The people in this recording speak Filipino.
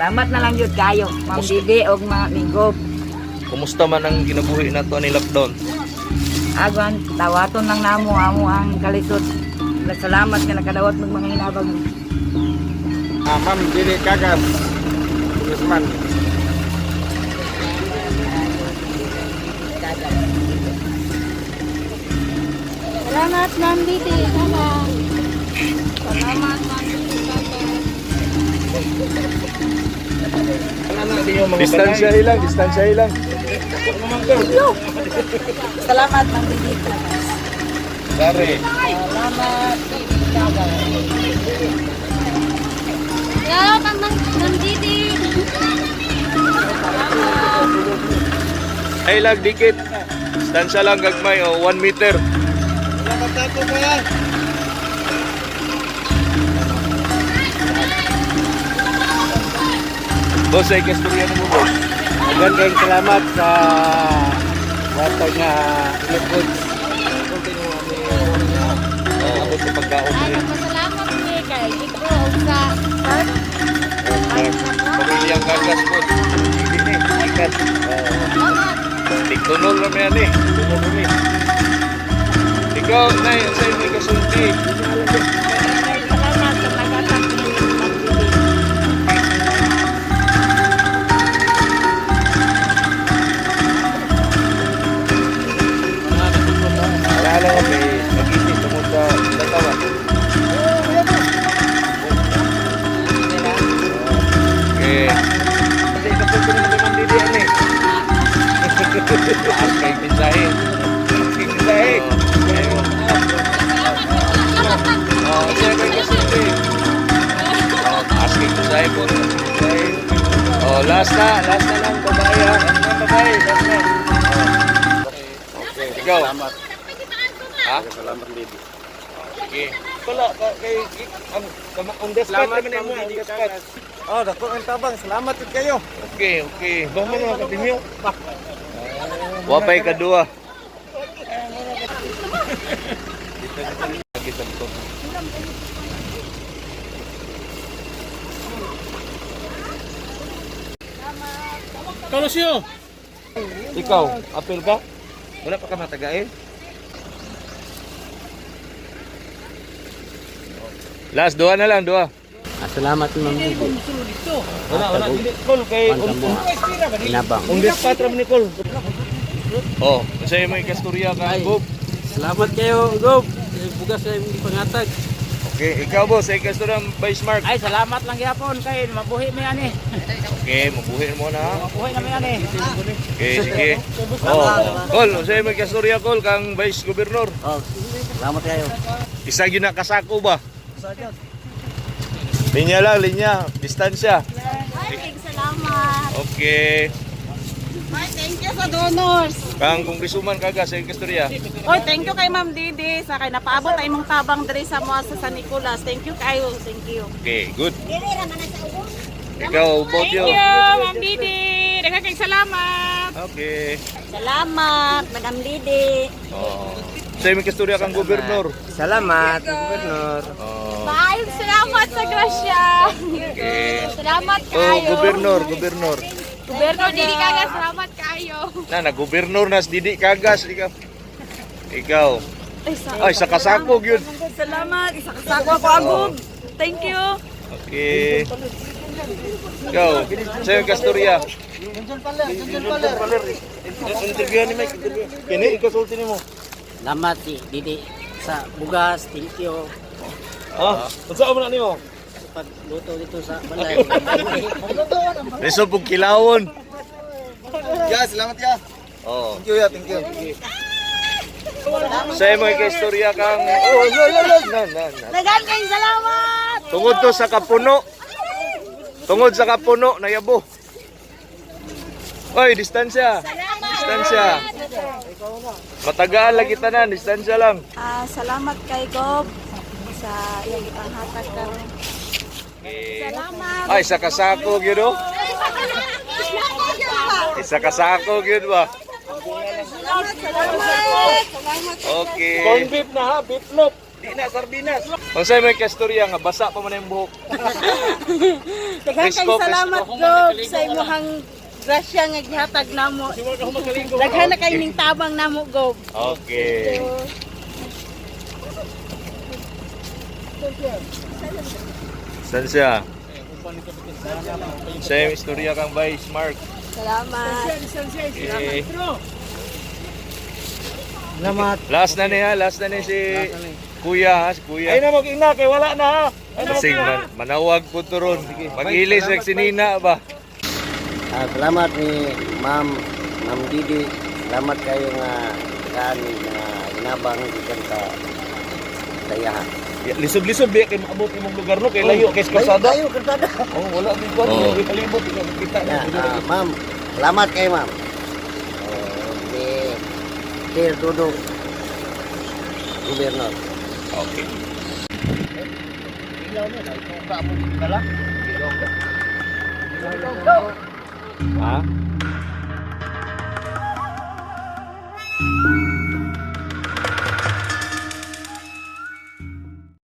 Salamat na lang yun kayo, Ma'am Didi o mga Nigob. Kumusta man ang kinabuhi na to ni lockdown? Agon, tawaton lang namo amo ang kalisod. Salamat nga nakadawat ng mga hinabang. Ma'am Didi Kagas. Usman. Salamat, Ma'am Didi. Salamat, Ma'am Didi. Distansya ilang, distansya ilang. Salamat, Ma'am Didi. Dari. Salamat, Salamat, Ma'am Didi. Ay lang dikit. Distansya lang gagmay o 1 meter. Boss, ay kasturya na mo, boss. Magandang salamat sa water nga inipod. Abot sa pagkaon rin. Salamat ni kay Iko sa park. Pamilyang gagas po. Hindi ikat. Tigtunol na yan eh. Tunol na eh. Ikaw, Nay, sa inyo kasulti. Salamat sa nagatak ni Ma'am Didi. Lalo nga may mag-isip tungkol sa dalawa. Okay. Kasi ikapunto naman kay Ma'am Didi yan eh. Taas kay pinsahin. Kay pinsahin. Siya kay kasulti. Taas kay pinsahin po. Last na lang babae ha. Babae, last na. Okay, ikaw. Ha? Salamat Didi. Okay. Wala kay ang despat naman mo, hindi ka spat. Oh, dako ang tabang. Salamat ud kayo. Okay. Bawa mo mga kapimyo. Wapay kadua. Kalusyo. Ikaw, apel ka? Wala pa ka matagain? Last, dua na lang, dua. Salamat Ma'am Didi. Wala, hindi. Kol, kay... Inabang. Kung despat naman ni Kol. Oh, sa'yo mo ikasturya ka, Bob. Salamat kayo, Gob. Bugas sa imong pangatag. Okay, ikaw boss, ikasturya by Smart. Ay, salamat lang yapon kay mabuhi mo yan eh. Okay, mabuhin mo na. Mabuhi naman yan eh. Okay, sige. Oh, Kol, sa'yo mo ikasturya, Kol, kang Vice Governor. Oh, salamat kayo. Isa yun na kasako ba? Linya lang, linya. Distansya. Salamat. Okay. Thank you sa donors. Kang Congresswoman kaga sa ikasturya. Oh, thank you kay Ma'am Didi sa kay napaabot ay mong tabang diri sa mga sa San Nicolas. Thank you kayo. Thank you. Okay, good. Ikaw, Botyo. Thank you, Ma'am Didi. Daghang kay salamat. Okay. Salamat, Madam Didi. Oh. Sa imong ikasturya kang Gobernador. Salamat, Gobernador. Oh. Bye, salamat sa grasya. Okay. Salamat Oh, kayo. Gobernador. Gobernador Didi Kaga, salamat kayo. Na gobernador nas Didi Kagas ikaw. Ikaw. Ay, sa kasako yun. Salamat. Isa kasako ako agum. Thank you. Okay. Ikaw, sa imong ikasturya. Interview ni Mike. Kini ikasulti nimo. Salamat Didi sa bugas. Thank you. Ah, unsa man nimo? Pagluto dito sa balay. Reso pug kilawon. Ya, salamat ya. Oh. Thank you ya, thank you. Sa imong ikasturya kang Daghang kay salamat. tungod to sa kapuno. Tungod sa kapuno nayabo. Oy, distansya. Distansya. Matagaan lagi tanan, distansya lang. Salamat kay Gob sa iyang panghatag karon. Salamat. Ay, sa kasako gyud oh. Isa kasako gyud ba? Salamat. Okay. Corn beef na ha, beef loaf. Di na, sardinas. Kung sa'yo may kastorya nga, basa pa man yung buhok. Daghang kay Presko, salamat presko. Gob sa imong grasya nga gihatag namo. Daghan na kay ning tabang namo Gob. Okay. Saan siya? Same istorya kang Vice Mark. Salamat. Okay. Salamat. Last na niya, last na niya si Kuya, ha? Si Kuya. Ay na mag-ina kay wala na ha. Kasing manawag po to ron. Mag-ilis na sinina ba? Salamat ni Ma'am Didi. Salamat kayo nga kani nga inabang gikan ka dayahan. Lisod-lisod biya kay maabot imong lugar no kay layo kay kalsada. Layo kalsada. Oh, wala din ko Oh. ni palibot kita Ya, Ma'am. Salamat kay Ma'am. Di Sir Dudong Gubernur. Okay. Ha?